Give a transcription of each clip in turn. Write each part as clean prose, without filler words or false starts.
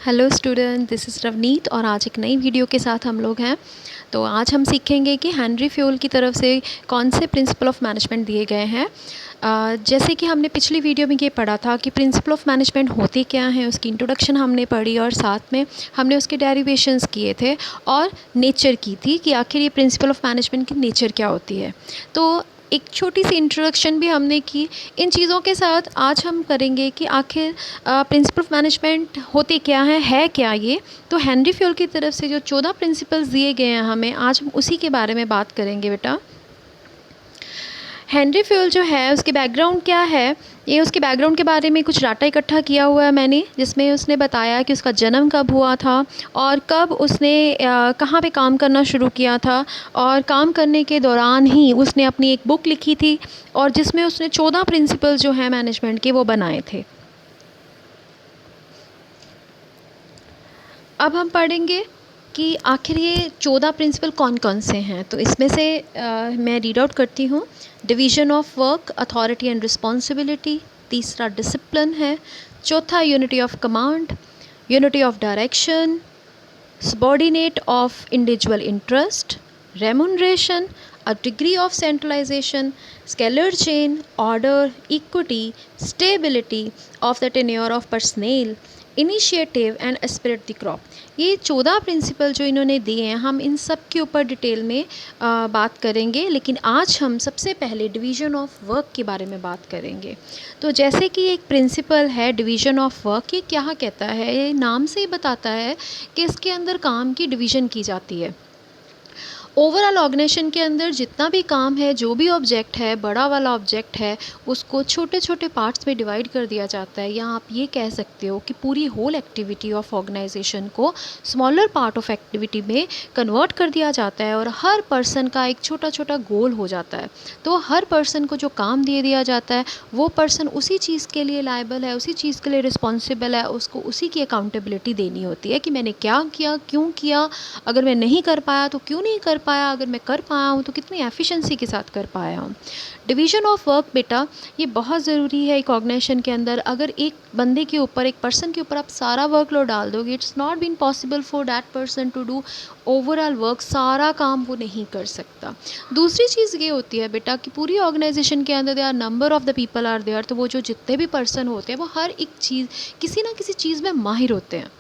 Hello student, this is Ravneet और आज एक नई वीडियो के साथ हम लोग हैं। तो आज हम सीखेंगे कि हेनरी फ्यूल की तरफ से कौन से प्रिंसिपल ऑफ मैनेजमेंट दिए गए हैं। जैसे कि हमने पिछली वीडियो में ये पढ़ा था कि प्रिंसिपल ऑफ मैनेजमेंट होते क्या हैं, उसकी इंट्रोडक्शन हमने पढ़ी और साथ में हमने उसके डेरिवेशंस किए थे और नेचर की थी कि आखिर ये प्रिंसिपल ऑफ मैनेजमेंट की नेचर क्या होती है। तो एक छोटी सी इंट्रोडक्शन भी हमने की। इन चीज़ों के साथ आज हम करेंगे कि आखिर प्रिंसिपल ऑफ मैनेजमेंट होते क्या हैं, है क्या ये। तो हेनरी फ्यूल की तरफ से जो 14 प्रिंसिपल्स दिए गए हैं हमें, आज हम उसी के बारे में बात करेंगे बेटा। हेनरी फ्यूल जो है उसके बैकग्राउंड क्या है, ये उसके बैकग्राउंड के बारे में कुछ डाटा इकट्ठा किया हुआ है मैंने, जिसमें उसने बताया कि उसका जन्म कब हुआ था और कब उसने कहाँ पे काम करना शुरू किया था, और काम करने के दौरान ही उसने अपनी एक बुक लिखी थी और जिसमें उसने 14 प्रिंसिपल जो हैं मैनेजमेंट के वो बनाए थे। अब हम पढ़ेंगे कि आखिर ये 14 प्रिंसिपल कौन कौन से हैं। तो इसमें से मैं रीड आउट करती हूँ। Division of work, authority and responsibility. तीसरा डिसिप्लिन है। चौथा unity of command, unity of direction, subordinate of individual interest, remuneration, a degree of centralization, scalar chain, order, equity, stability of the tenure of personnel, initiative and aspirate the crop. ये 14 principal जो इन्होंने दिए हैं, हम इन सब के ऊपर detail में बात करेंगे, लेकिन आज हम सबसे पहले डिवीज़न ऑफ वर्क के बारे में बात करेंगे। तो जैसे कि एक प्रिंसिपल है डिवीज़न ऑफ वर्क, ये क्या कहता है, ये नाम से ही बताता है कि इसके अंदर काम की डिवीज़न की जाती है। ओवरऑल ऑर्गेनाइजेशन के अंदर जितना भी काम है, जो भी ऑब्जेक्ट है, बड़ा वाला ऑब्जेक्ट है, उसको छोटे छोटे पार्ट्स में डिवाइड कर दिया जाता है। या आप ये कह सकते हो कि पूरी होल एक्टिविटी ऑफ ऑर्गेनाइजेशन को स्मॉलर पार्ट ऑफ एक्टिविटी में कन्वर्ट कर दिया जाता है और हर पर्सन का एक छोटा छोटा गोल हो जाता है। तो हर पर्सन को जो काम दे दिया जाता है, वो पर्सन उसी चीज़ के लिए लायबल है, उसी चीज़ के लिए रिस्पॉन्सिबल है, उसको उसी की अकाउंटेबिलिटी देनी होती है कि मैंने क्या किया, क्यों किया, अगर मैं नहीं कर पाया तो क्यों नहीं कर पाया, अगर मैं कर पाया हूँ तो कितनी एफिशिएंसी के साथ कर पाया हूँ। डिवीज़न ऑफ वर्क बेटा ये बहुत ज़रूरी है एक ऑर्गेनाइजेशन के अंदर। अगर एक बंदे के ऊपर, एक पर्सन के ऊपर आप सारा वर्कलोड डाल दोगे, it's not been possible for that person to do overall work. सारा काम वो नहीं कर सकता। दूसरी चीज़ ये होती है बेटा कि पूरी ऑर्गेनाइजेशन के अंदर there number of the people are there, तो वो जो जितने भी पर्सन होते हैं वो हर एक चीज़, किसी ना किसी चीज़ में माहिर होते हैं।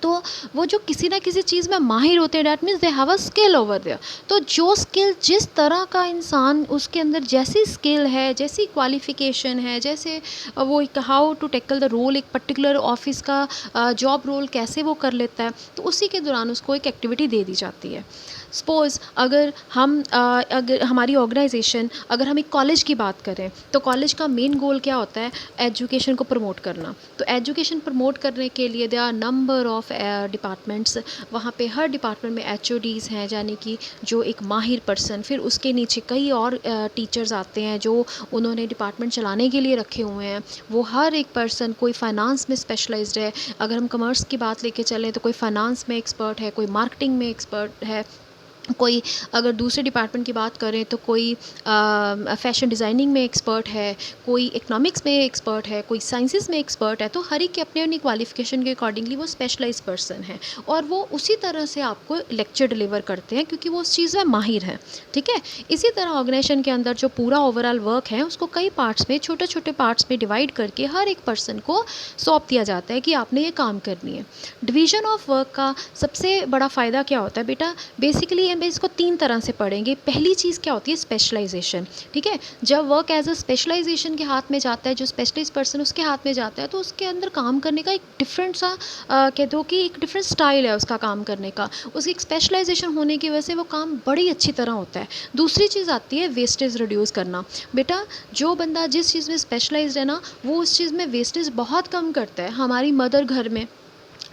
तो वो जो किसी ना किसी चीज़ में माहिर होते हैं, that means they have a skill over there. तो जो स्किल, जिस तरह का इंसान, उसके अंदर जैसी स्किल है, जैसी क्वालिफ़िकेशन है, जैसे वो एक how to tackle the role, एक पर्टिकुलर ऑफिस का जॉब रोल कैसे वो कर लेता है, तो उसी के दौरान उसको एक एक्टिविटी दे दी जाती है। सपोज़ अगर अगर हमारी ऑर्गेनाइजेशन, अगर हम एक कॉलेज की बात करें, तो कॉलेज का मेन गोल क्या होता है, एजुकेशन को प्रमोट करना। तो एजुकेशन प्रमोट करने के लिए there are number of departments. वहाँ पे हर डिपार्टमेंट में एचओडीज़ हैं, यानी कि जो एक माहिर पर्सन, फिर उसके नीचे कई और टीचर्स आते हैं जो उन्होंने डिपार्टमेंट चलाने के लिए रखे हुए हैं। वो हर एक पर्सन, कोई फाइनेंस में स्पेशलाइज्ड है, अगर हम कॉमर्स की बात लेके चलें तो कोई फाइनेंस में एक्सपर्ट है, कोई मार्केटिंग में एक्सपर्ट है, कोई अगर दूसरे डिपार्टमेंट की बात करें तो कोई फ़ैशन डिज़ाइनिंग में एक्सपर्ट है, कोई इकनॉमिक्स में एक्सपर्ट है, कोई साइंसेस में एक्सपर्ट है। तो हर एक के अपने अपनी क्वालिफ़िकेशन के अकॉर्डिंगली वो स्पेशलाइज्ड पर्सन है और वो उसी तरह से आपको लेक्चर डिलीवर करते हैं क्योंकि वो उस चीज़ में माहिर हैं। ठीक है। इसी तरह ऑर्गेनाइजेशन के अंदर जो पूरा ओवरऑल वर्क है, उसको कई पार्ट्स में, छोटे छोटे पार्ट्स में डिवाइड करके हर एक पर्सन को सौंप दिया जाता है कि आपने ये काम करनी है। डिवीज़न ऑफ वर्क का सबसे बड़ा फ़ायदा क्या होता है बेटा, बेसिकली हम इसको 3 तरह से पढ़ेंगे। पहली चीज़ क्या होती है, स्पेशलाइजेशन। ठीक है। जब वर्क एज अ स्पेशलाइजेशन के हाथ में जाता है, जो स्पेशलिस्ट पर्सन उसके हाथ में जाता है, तो उसके अंदर काम करने का एक डिफरेंट सा कह दो कि एक डिफरेंट स्टाइल है उसका काम करने का। उसकी एक स्पेशलाइजेशन होने की वजह से वो काम बड़ी अच्छी तरह होता है। दूसरी चीज़ आती है वेस्टेज रिड्यूस करना। बेटा जो बंदा जिस चीज़ में स्पेशलाइज्ड है ना, वो उस चीज़ में वेस्टेज बहुत कम करता है। हमारी मदर घर में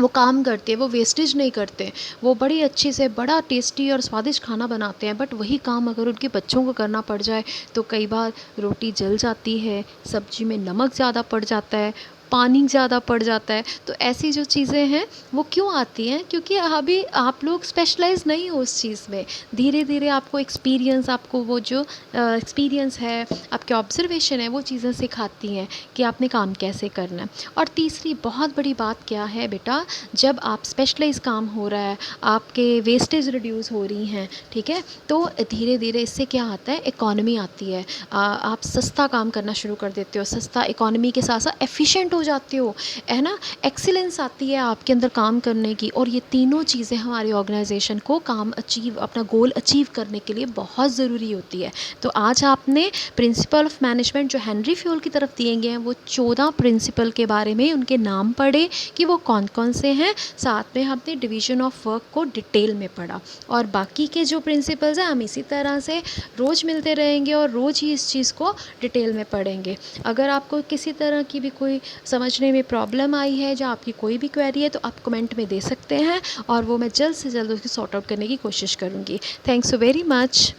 वो काम करते हैं, वो वेस्टेज नहीं करते, वो बड़ी अच्छे से बड़ा टेस्टी और स्वादिष्ट खाना बनाते हैं। बट वही काम अगर उनके बच्चों को करना पड़ जाए तो कई बार रोटी जल जाती है, सब्जी में नमक ज़्यादा पड़ जाता है, पानी ज़्यादा पड़ जाता है। तो ऐसी जो चीज़ें हैं वो क्यों आती हैं? क्योंकि अभी आप लोग स्पेशलाइज़ नहीं हो उस चीज़ में। धीरे-धीरे आपको एक्सपीरियंस, आपको वो जो एक्सपीरियंस है, आपके ऑब्ज़र्वेशन है, वो चीज़ें सिखाती हैं कि आपने काम कैसे करना है। और तीसरी बहुत बड़ी बात क्या है बेटा, जब आप स्पेशलाइज़ काम हो रहा है, आपके वेस्टेज रिड्यूस हो रही हैं, ठीक है? तो धीरे-धीरे इससे क्या आता है, इकॉनमी आती है। आप सस्ता काम करना शुरू कर देते हो, सस्ता इकॉनमी के साथ-साथ एफ़िशिएंट हो जाते हो, है ना? एक्सीलेंस आती है आपके अंदर काम करने की, और ये तीनों चीज़ें हमारी ऑर्गेनाइजेशन को अपना गोल अचीव करने के लिए बहुत ज़रूरी होती है। तो आज आपने प्रिंसिपल ऑफ मैनेजमेंट जो हेनरी फ्यूल की तरफ दिए गए हैं, वो 14 प्रिंसिपल के बारे में उनके नाम पढ़े कि वो कौन-कौन से हैं। साथ में हमने डिवीज़न ऑफ वर्क को डिटेल में पढ़ा, और बाकी के जो प्रिंसिपल्स हैं हम इसी तरह से रोज़ मिलते रहेंगे और रोज़ ही इस चीज़ को डिटेल में पढ़ेंगे। अगर आपको किसी तरह की भी कोई समझने में प्रॉब्लम आई है, या आपकी कोई भी क्वेरी है, तो आप कमेंट में दे सकते हैं, और वो मैं जल्द से जल्द उसको सॉर्ट आउट करने की कोशिश करूँगी। Thanks so very much.